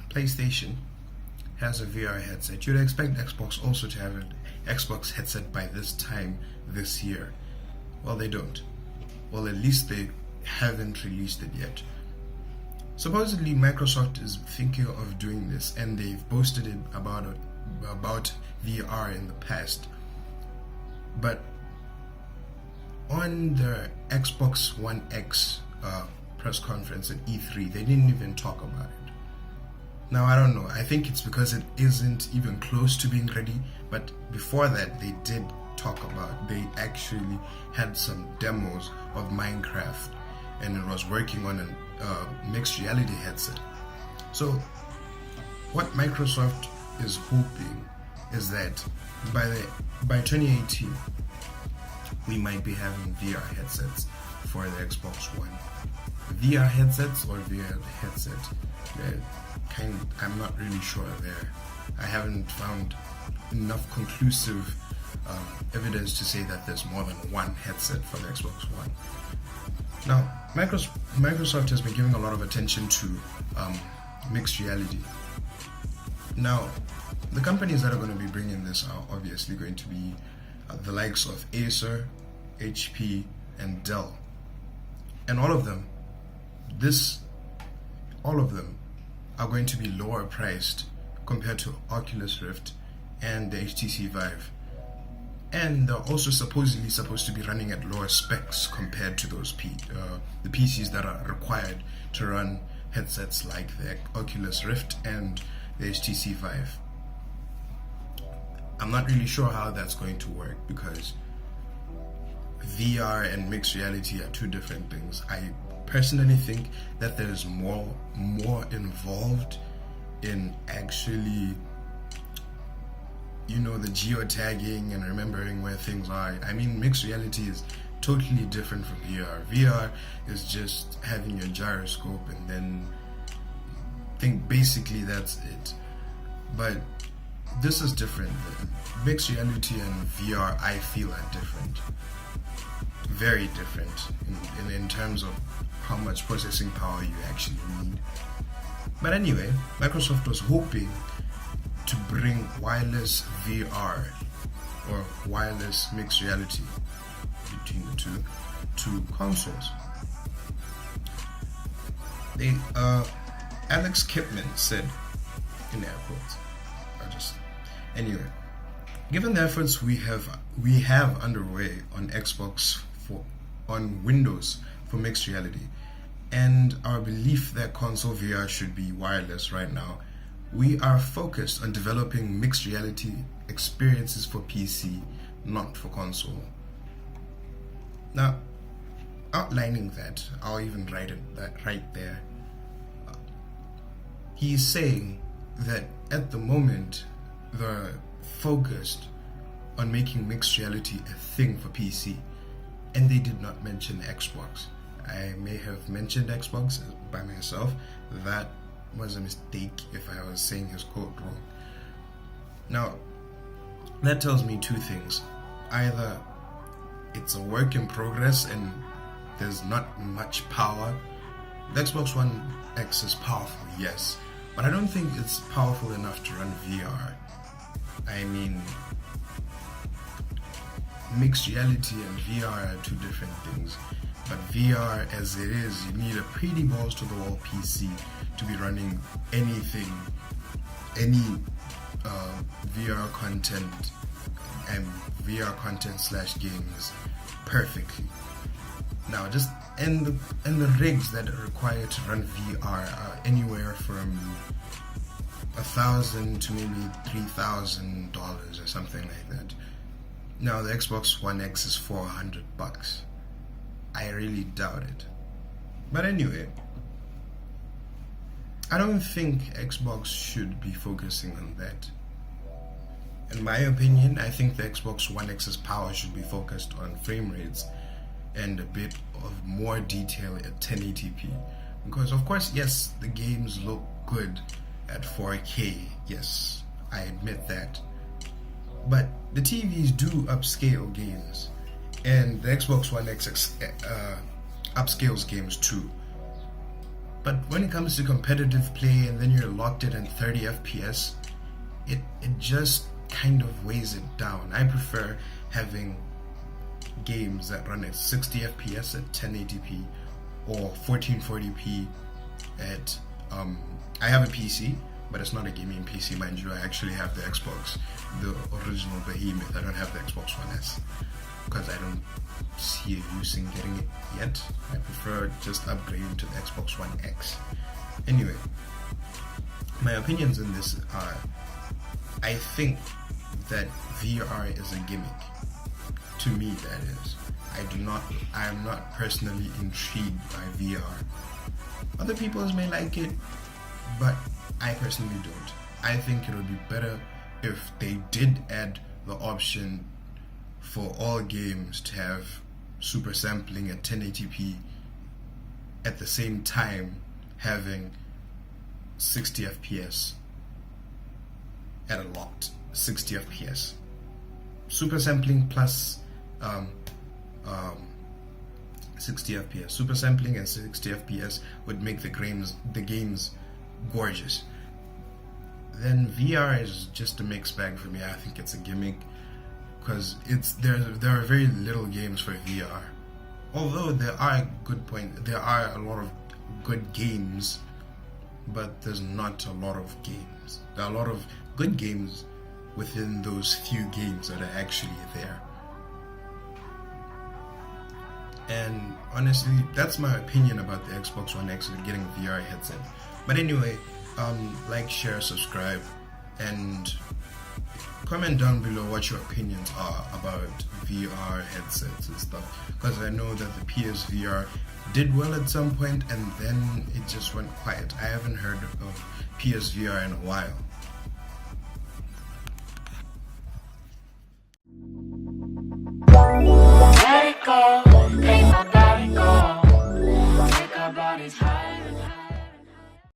PlayStation has a VR headset. You'd expect Xbox also to have an Xbox headset by this time this year. Well, they don't. Well, at least they haven't released it yet. Supposedly, Microsoft is thinking of doing this, and they've boasted it about VR in the past. But on the Xbox One X press conference at E3, they didn't even talk about it. Now, I don't know. I think it's because it isn't even close to being ready. But before that, they did talk about. They actually had some demos of Minecraft, and it was working on a mixed reality headset. So what Microsoft is hoping is that by 2018 we might be having VR headsets for the Xbox One. VR headsets or VR headset, I'm not really sure there. I haven't found enough conclusive evidence to say that there's more than one headset for the Xbox One. Now, Microsoft has been giving a lot of attention to mixed reality. Now, the companies that are going to be bringing this are obviously going to be the likes of Acer, HP, and Dell. And all of them are going to be lower priced compared to Oculus Rift and the HTC Vive. And they're also supposedly supposed to be running at lower specs compared to those the PCs that are required to run headsets like the Oculus Rift and the HTC Vive. I'm not really sure how that's going to work because VR and mixed reality are two different things. I personally think that there's more involved in actually, the geotagging and remembering where things are. I mean, mixed reality is totally different from VR. VR is just having your gyroscope and then basically that's it. But this is different. Mixed reality and VR, I feel, are different. Very different in terms of how much processing power you actually need. But anyway, Microsoft was hoping to bring wireless VR or wireless mixed reality between the two to consoles. Alex Kipman said, in air quotes, anyway, given the efforts we have underway on Xbox on Windows for mixed reality, and our belief that console VR should be wireless right now, we are focused on developing mixed reality experiences for PC, not for console. Now, outlining that, I'll even write that right there. He's saying that at the moment, they're focused on making mixed reality a thing for PC, and they did not mention Xbox. I may have mentioned Xbox by myself. That was a mistake if I was saying his quote wrong. Now, that tells me two things. Either it's a work in progress and there's not much power. The Xbox One X is powerful, yes, but I don't think it's powerful enough to run VR. I mean, mixed reality and VR are two different things. But VR as it is, you need a pretty balls to the wall PC to be running anything, any VR content and VR content / games perfectly. Now, just and the rigs that are required to run VR are anywhere from $1,000 to maybe $3,000 or something like that. Now, the Xbox One X is $400. I really doubt it. But anyway, I don't think Xbox should be focusing on that. In my opinion, I think the Xbox One X's power should be focused on frame rates and a bit of more detail at 1080p. Because of course, yes, the games look good at 4K. Yes, I admit that. But the TVs do upscale games. And the Xbox One X upscales games too. But when it comes to competitive play and then you're locked in at 30 FPS, it just kind of weighs it down. I prefer having games that run at 60 FPS at 1080p or 1440p at I have a PC, but it's not a gaming PC, mind you. I actually have the Xbox, the original behemoth. I don't have the Xbox One S because I don't see a use in getting it yet. I prefer just upgrading to the Xbox One X. Anyway, my opinions on this are, I think that VR is a gimmick. To me, that is. I am not personally intrigued by VR. Other people may like it, but I personally don't. I think it would be better if they did add the option for all games to have super sampling at 1080p at the same time having 60 FPS at a locked 60 FPS. Super sampling plus 60 FPS. Super sampling and 60 FPS would make the games gorgeous. Then VR is just a mixed bag for me. I think it's a gimmick because there are very little games for VR. Although there are a lot of good games, but there's not a lot of games. There are a lot of good games within those few games that are actually there. And honestly, that's my opinion about the Xbox One X and getting a VR headset. But anyway, like, share, subscribe, and comment down below what your opinions are about VR headsets and stuff. Because I know that the PSVR did well at some point and then it just went quiet. I haven't heard of PSVR in a while. Let it go.